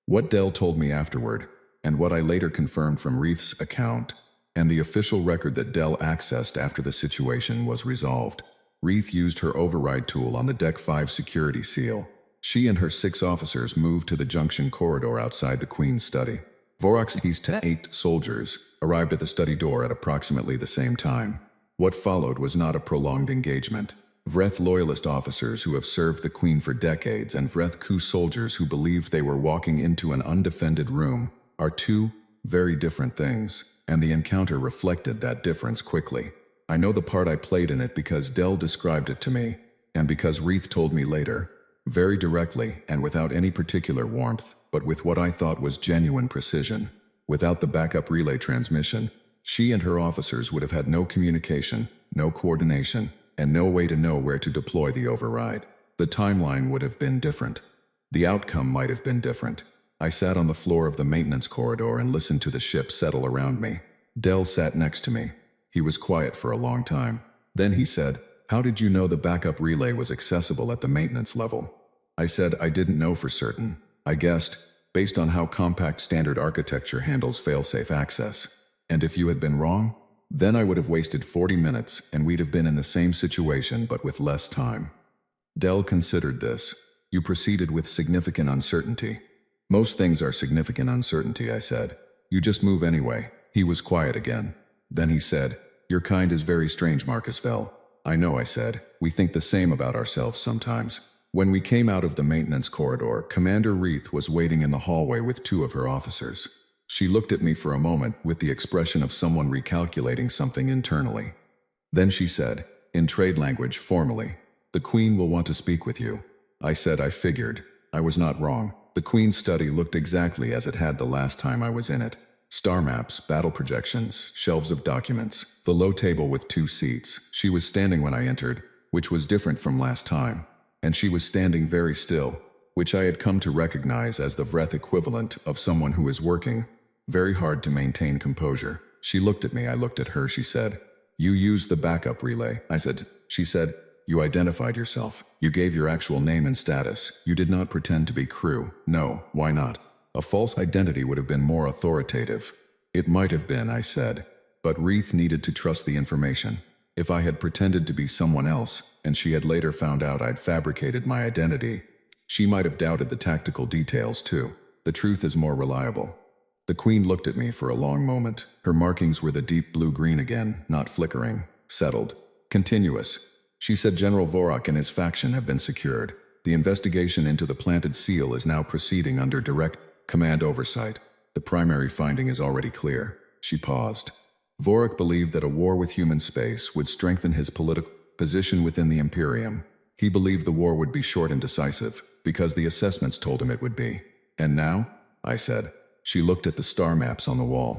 What Dell told me afterward, and what I later confirmed from Reith's account, and the official record that Dell accessed after the situation was resolved. Reith used her override tool on the Deck 5 security seal. She and her 6 officers moved to the junction corridor outside the Queen's study. Vorok's 8 soldiers arrived at the study door at approximately the same time. What followed was not a prolonged engagement. Vreth loyalist officers who have served the Queen for decades and Vreth coup soldiers who believed they were walking into an undefended room are 2 very different things, and the encounter reflected that difference quickly. I know the part I played in it because Dell described it to me, and because Reith told me later, very directly and without any particular warmth, but with what I thought was genuine precision. Without the backup relay transmission, she and her officers would have had no communication, no coordination, and no way to know where to deploy the override. The timeline would have been different. The outcome might have been different. I sat on the floor of the maintenance corridor and listened to the ship settle around me. Dell sat next to me. He was quiet for a long time. Then he said, "How did you know the backup relay was accessible at the maintenance level?" I said I didn't know for certain. I guessed, based on how compact standard architecture handles failsafe access. And if you had been wrong, then I would have wasted 40 minutes and we'd have been in the same situation but with less time. Dell considered this. You proceeded with significant uncertainty. Most things are significant uncertainty, I said. You just move anyway. He was quiet again. Then he said, "Your kind is very strange, Marcus Vell." "I know," I said. "We think the same about ourselves sometimes." When we came out of the maintenance corridor, Commander Reith was waiting in the hallway with two of her officers. She looked at me for a moment with the expression of someone recalculating something internally. Then she said, in trade language, formally, "The Queen will want to speak with you." I said I figured. I was not wrong. The Queen's study looked exactly as it had the last time I was in it. Star maps, battle projections, shelves of documents, the low table with 2 seats. She was standing when I entered, which was different from last time. And she was standing very still, which I had come to recognize as the Vreth equivalent of someone who is working very hard to maintain composure. She looked at me, I looked at her, she said, "You used the backup relay." I said, she said, "You identified yourself. You gave your actual name and status. You did not pretend to be crew." "No, why not? A false identity would have been more authoritative." "It might have been," I said, "but Reith needed to trust the information. If I had pretended to be someone else, and she had later found out I'd fabricated my identity, she might have doubted the tactical details too. The truth is more reliable." The Queen looked at me for a long moment. Her markings were the deep blue-green again, not flickering, settled, continuous. She said, "General Vorak and his faction have been secured. The investigation into the planted seal is now proceeding under direct command oversight. The primary finding is already clear." She paused. Vorak believed that a war with human space would strengthen his political position within the Imperium. He believed the war would be short and decisive, because the assessments told him it would be. "And now?" I said. She looked at the star maps on the wall.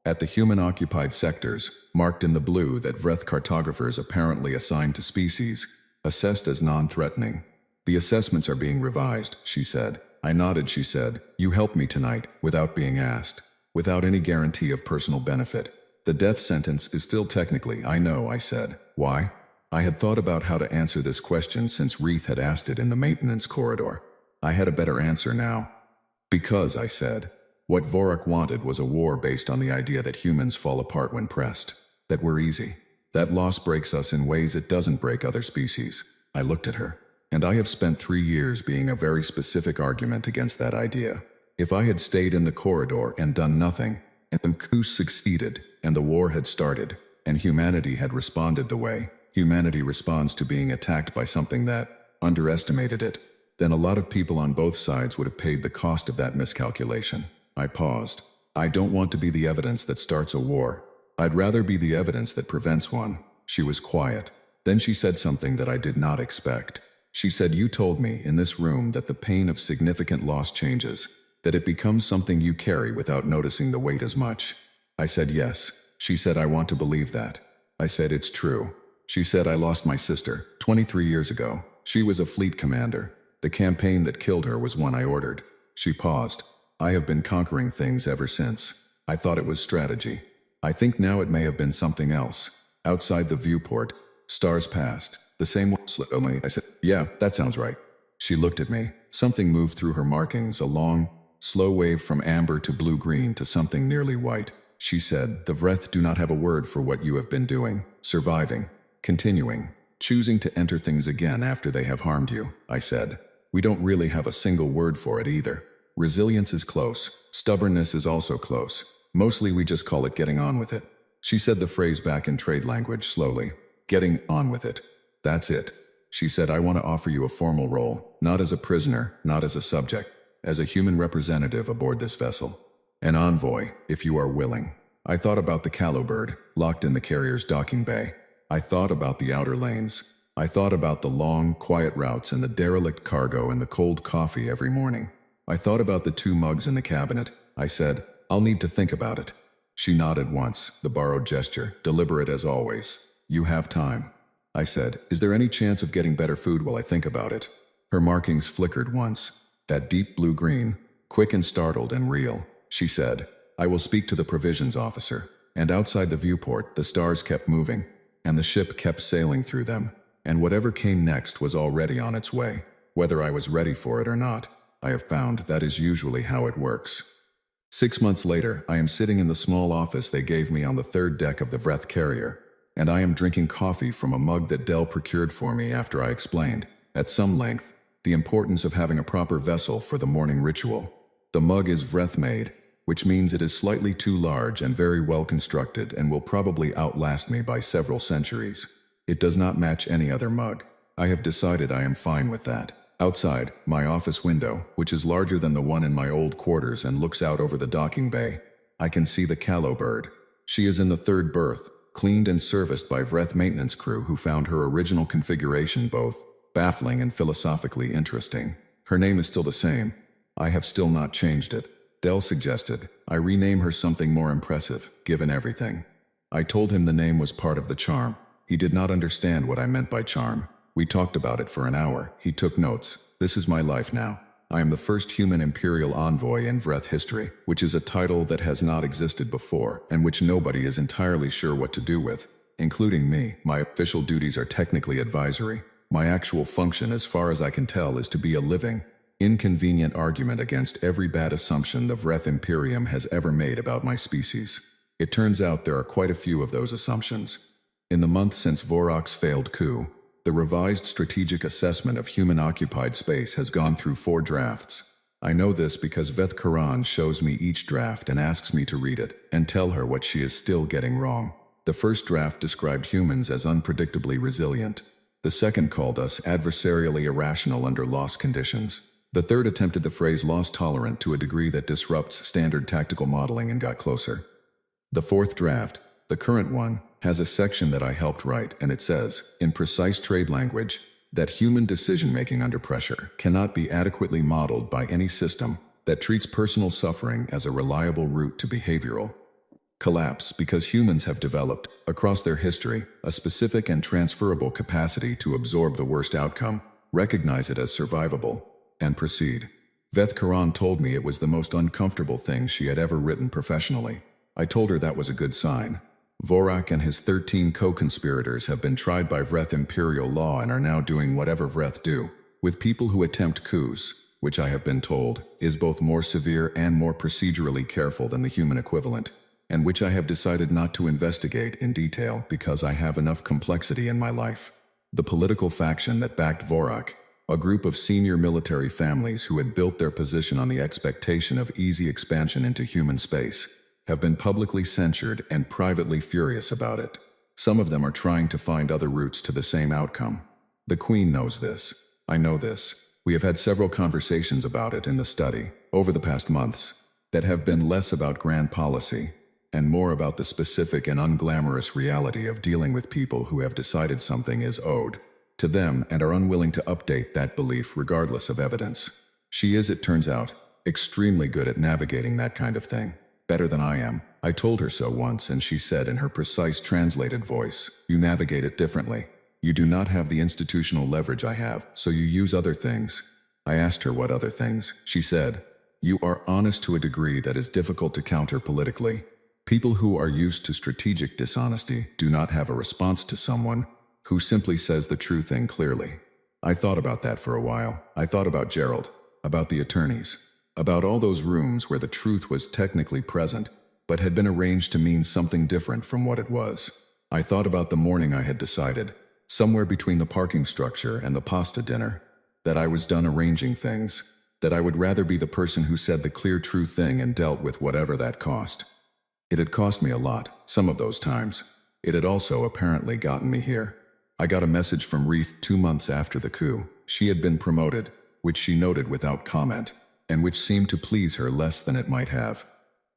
At the human-occupied sectors, marked in the blue that Vreth cartographers apparently assigned to species, assessed as non-threatening. "The assessments are being revised," she said. I nodded. She said, "You helped me tonight, without being asked, without any guarantee of personal benefit. The death sentence is still technically." "I know," I said. "Why?" I had thought about how to answer this question since Reith had asked it in the maintenance corridor. I had a better answer now. "Because," I said, "what Vorak wanted was a war based on the idea that humans fall apart when pressed, that we're easy. That loss breaks us in ways it doesn't break other species." I looked at her. "And I have spent 3 years being a very specific argument against that idea. If I had stayed in the corridor and done nothing, and the coup succeeded, and the war had started, and humanity had responded the way humanity responds to being attacked by something that underestimated it, then a lot of people on both sides would have paid the cost of that miscalculation." I paused. "I don't want to be the evidence that starts a war. I'd rather be the evidence that prevents one." She was quiet. Then she said something that I did not expect. She said, "You told me in this room that the pain of significant loss changes, that it becomes something you carry without noticing the weight as much." I said, "Yes." She said, "I want to believe that." I said, "It's true." She said, "I lost my sister 23 years ago. She was a fleet commander. The campaign that killed her was one I ordered." She paused. "I have been conquering things ever since. I thought it was strategy. I think now it may have been something else. Outside the viewport, stars passed. The same only." I said, "Yeah, that sounds right." She looked at me. Something moved through her markings, a long, slow wave from amber to blue-green to something nearly white. She said, "The Vreth do not have a word for what you have been doing, surviving, continuing, choosing to enter things again after they have harmed you." I said, "We don't really have a single word for it either. Resilience is close. Stubbornness is also close. Mostly we just call it getting on with it." She said the phrase back in trade language slowly. "Getting on with it. That's it." She said, "I want to offer you a formal role, not as a prisoner, not as a subject, as a human representative aboard this vessel. An envoy, if you are willing." I thought about the Callow bird, locked in the carrier's docking bay. I thought about the outer lanes. I thought about the long, quiet routes and the derelict cargo and the cold coffee every morning. I thought about the 2 mugs in the cabinet. I said, "I'll need to think about it." She nodded once, the borrowed gesture, deliberate as always. "You have time." I said, "Is there any chance of getting better food while I think about it?" Her markings flickered once. That deep blue-green, quick and startled and real. She said, "I will speak to the provisions officer." And outside the viewport, the stars kept moving, and the ship kept sailing through them, and whatever came next was already on its way. Whether I was ready for it or not, I have found that is usually how it works. 6 months later, I am sitting in the small office they gave me on the third deck of the Vreth carrier, and I am drinking coffee from a mug that Dell procured for me after I explained, at some length, the importance of having a proper vessel for the morning ritual. The mug is Vreth made, which means it is slightly too large and very well constructed and will probably outlast me by several centuries. It does not match any other mug. I have decided I am fine with that. Outside, my office window, which is larger than the one in my old quarters and looks out over the docking bay, I can see the callow bird. She is in the third berth, cleaned and serviced by Vreth maintenance crew who found her original configuration both baffling and philosophically interesting. Her name is still the same. I have still not changed it. Dell suggested I rename her something more impressive, given everything. I told him the name was part of the charm. He did not understand what I meant by charm. We talked about it for an hour. He took notes. This is my life now. I am the first human imperial envoy in Vreth history, which is a title that has not existed before, and which nobody is entirely sure what to do with, including me. My official duties are technically advisory. My actual function, as far as I can tell, is to be a living, inconvenient argument against every bad assumption the Vreth Imperium has ever made about my species. It turns out there are quite a few of those assumptions. In the month since Vorok's failed coup, the revised strategic assessment of human-occupied space has gone through 4 drafts. I know this because Veth Karan shows me each draft and asks me to read it and tell her what she is still getting wrong. The first draft described humans as unpredictably resilient. The second called us adversarially irrational under loss conditions. The third attempted the phrase loss-tolerant to a degree that disrupts standard tactical modeling and got closer. The fourth draft, the current one, has a section that I helped write, and it says, in precise trade language, that human decision-making under pressure cannot be adequately modeled by any system that treats personal suffering as a reliable route to behavioral collapse because humans have developed, across their history, a specific and transferable capacity to absorb the worst outcome, recognize it as survivable, and proceed. Veth Karan told me it was the most uncomfortable thing she had ever written professionally. I told her that was a good sign. Vorok and his 13 co-conspirators have been tried by Vreth imperial law and are now doing whatever Vreth do, with people who attempt coups, which I have been told is both more severe and more procedurally careful than the human equivalent, and which I have decided not to investigate in detail because I have enough complexity in my life. The political faction that backed Vorok, a group of senior military families who had built their position on the expectation of easy expansion into human space, have been publicly censured and privately furious about it. Some of them are trying to find other routes to the same outcome. The Queen knows this. I know this. We have had several conversations about it in the study, over the past months, that have been less about grand policy, and more about the specific and unglamorous reality of dealing with people who have decided something is owed to them and are unwilling to update that belief regardless of evidence. She is, it turns out, extremely good at navigating that kind of thing. Better than I am. I told her so once, and she said in her precise translated voice, "You navigate it differently. You do not have the institutional leverage I have, so you use other things." I asked her what other things. She said, "You are honest to a degree that is difficult to counter politically. People who are used to strategic dishonesty do not have a response to someone who simply says the true thing clearly." I thought about that for a while. I thought about Gerald, about the attorneys, about all those rooms where the truth was technically present, but had been arranged to mean something different from what it was. I thought about the morning I had decided, somewhere between the parking structure and the pasta dinner, that I was done arranging things, that I would rather be the person who said the clear true thing and dealt with whatever that cost. It had cost me a lot, some of those times. It had also apparently gotten me here. I got a message from Reith 2 months after the coup. She had been promoted, which she noted without comment, and which seemed to please her less than it might have.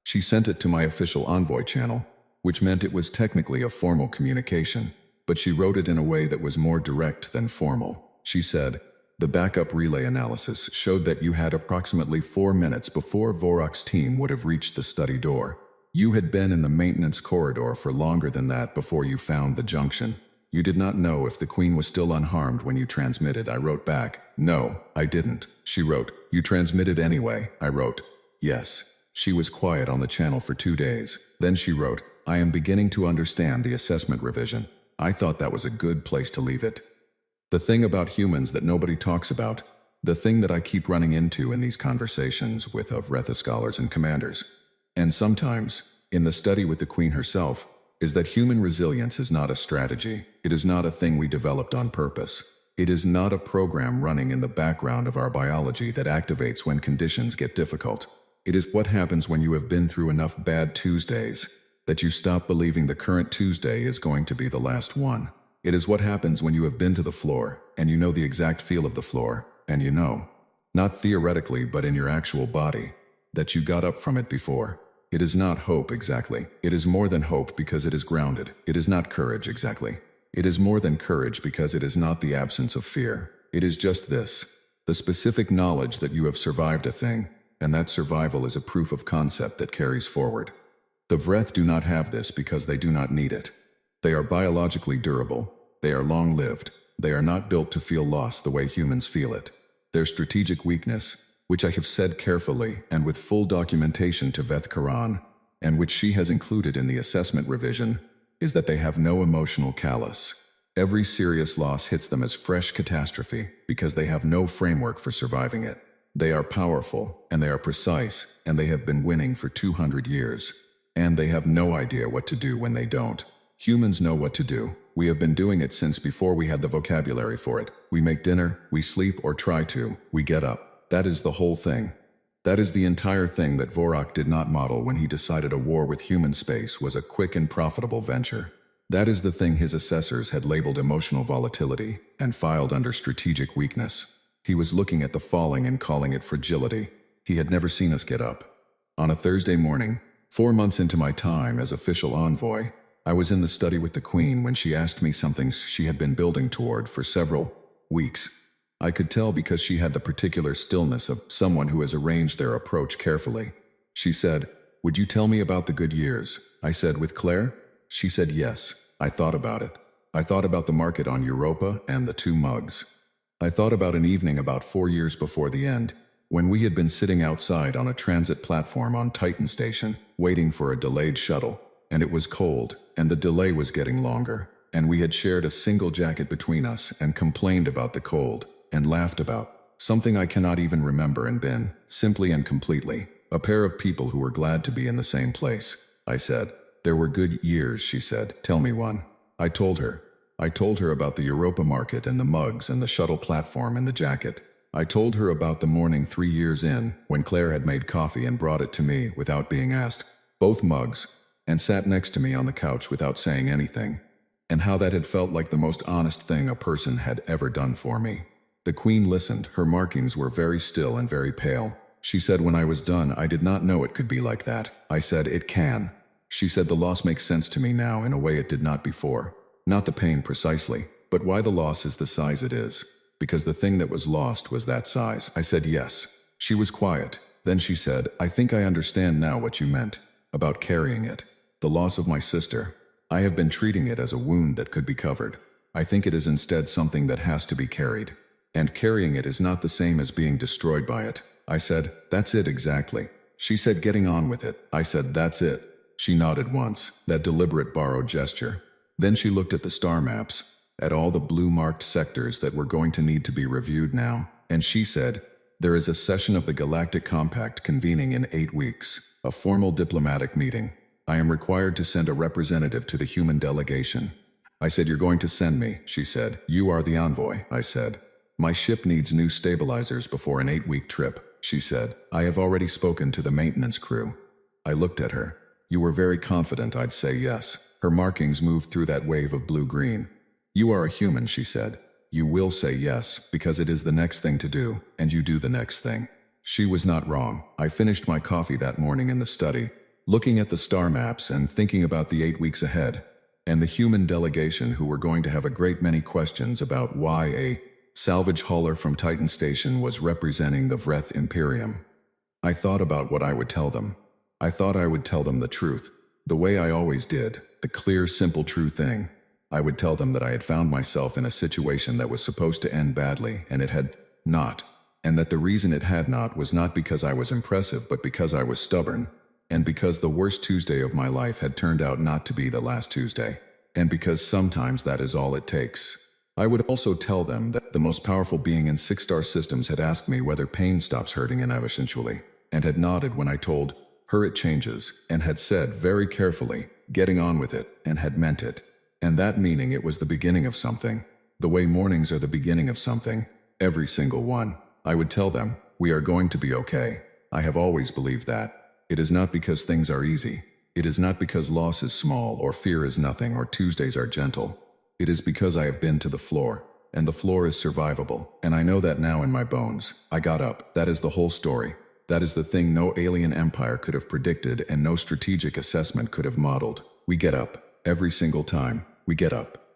She sent it to my official envoy channel, which meant it was technically a formal communication, but she wrote it in a way that was more direct than formal. She said, "The backup relay analysis showed that you had approximately 4 minutes before Vorok's team would have reached the study door. You had been in the maintenance corridor for longer than that before you found the junction. You did not know if the Queen was still unharmed when you transmitted." I wrote back, "No, I didn't." She wrote, "You transmitted anyway." I wrote, "Yes." She was quiet on the channel for 2 days. Then she wrote, I am beginning to understand the assessment revision. I thought that was a good place to leave it. The thing about humans that nobody talks about, the thing that I keep running into in these conversations with Vretha scholars and commanders, and sometimes, in the study with the Queen herself, is that human resilience is not a strategy. It is not a thing we developed on purpose. It is not a program running in the background of our biology that activates when conditions get difficult. It is what happens when you have been through enough bad Tuesdays that you stop believing the current Tuesday is going to be the last one. It is what happens when you have been to the floor, and you know the exact feel of the floor, and you know, not theoretically but in your actual body, that you got up from it before. It is not hope exactly. It is more than hope because it is grounded. It is not courage exactly. It is more than courage because it is not the absence of fear. It is just this, the specific knowledge that you have survived a thing, and that survival is a proof of concept that carries forward. The Vreth do not have this because they do not need it. They are biologically durable. They are long-lived. They are not built to feel loss the way humans feel it. Their strategic weakness, which I have said carefully and with full documentation to Veth Karan, and which she has included in the assessment revision, is that they have no emotional callus. Every serious loss hits them as fresh catastrophe because they have no framework for surviving it. They are powerful, and they are precise, and they have been winning for 200 years. And they have no idea what to do when they don't. Humans know what to do. We have been doing it since before we had the vocabulary for it. We make dinner, we sleep or try to, we get up. That is the whole thing. That is the entire thing that Vorak did not model when he decided a war with human space was a quick and profitable venture. That is the thing his assessors had labeled emotional volatility and filed under strategic weakness. He was looking at the falling and calling it fragility. He had never seen us get up. On a Thursday morning, 4 months into my time as official envoy, I was in the study with the Queen when she asked me something she had been building toward for several weeks. I could tell because she had the particular stillness of someone who has arranged their approach carefully. She said, "Would you tell me about the good years?" I said, "With Claire?" She said, "Yes." I thought about it. I thought about the market on Europa and the 2 mugs. I thought about an evening about 4 years before the end, when we had been sitting outside on a transit platform on Titan Station, waiting for a delayed shuttle, and it was cold, and the delay was getting longer, and we had shared a single jacket between us and complained about the cold, and laughed about something I cannot even remember and been, simply and completely, a pair of people who were glad to be in the same place. I said, "There were good years," she said. "Tell me one." I told her. I told her about the Europa market and the mugs and the shuttle platform and the jacket. I told her about the morning 3 years in, when Claire had made coffee and brought it to me without being asked, both mugs, and sat next to me on the couch without saying anything, and how that had felt like the most honest thing a person had ever done for me. The Queen listened. Her markings were very still and very pale. She said when I was done, "I did not know it could be like that." I said, "It can." She said, "The loss makes sense to me now in a way it did not before. Not the pain precisely, but why the loss is the size it is. Because the thing that was lost was that size." I said, "Yes." She was quiet. Then she said, "I think I understand now what you meant. About carrying it. The loss of my sister. I have been treating it as a wound that could be covered. I think it is instead something that has to be carried. And carrying it is not the same as being destroyed by it." I said, "That's it exactly." She said, "Getting on with it." I said, "That's it." She nodded once, that deliberate borrowed gesture. Then she looked at the star maps, at all the blue-marked sectors that were going to need to be reviewed now, and she said, "There is a session of the Galactic Compact convening in 8 weeks, a formal diplomatic meeting. I am required to send a representative to the human delegation." I said, "You're going to send me," she said. "You are the envoy," I said. "My ship needs new stabilizers before an 8-week trip," she said. "I have already spoken to the maintenance crew." I looked at her. "You were very confident I'd say yes." Her markings moved through that wave of blue-green. "You are a human," she said. "You will say yes, because it is the next thing to do, and you do the next thing." She was not wrong. I finished my coffee that morning in the study, looking at the star maps and thinking about the 8 weeks ahead, and the human delegation who were going to have a great many questions about why a salvage hauler from Titan Station was representing the Vreth Imperium. I thought about what I would tell them. I thought I would tell them the truth, the way I always did, the clear, simple, true thing. I would tell them that I had found myself in a situation that was supposed to end badly, and it had not, and that the reason it had not was not because I was impressive but because I was stubborn, And because the worst Tuesday of my life had turned out not to be the last Tuesday. And because sometimes that is all it takes. I would also tell them that the most powerful being in six-star systems had asked me whether pain stops hurting eventually, and had nodded when I told her it changes, and had said very carefully, getting on with it, and had meant it. And that meaning it was the beginning of something. The way mornings are the beginning of something. Every single one. I would tell them, we are going to be okay. I have always believed that. It is not because things are easy. It is not because loss is small, or fear is nothing, or Tuesdays are gentle. It is because I have been to the floor, and the floor is survivable, and I know that now in my bones. I got up. That is the whole story. That is the thing no alien empire could have predicted and no strategic assessment could have modeled. We get up. Every single time. We get up.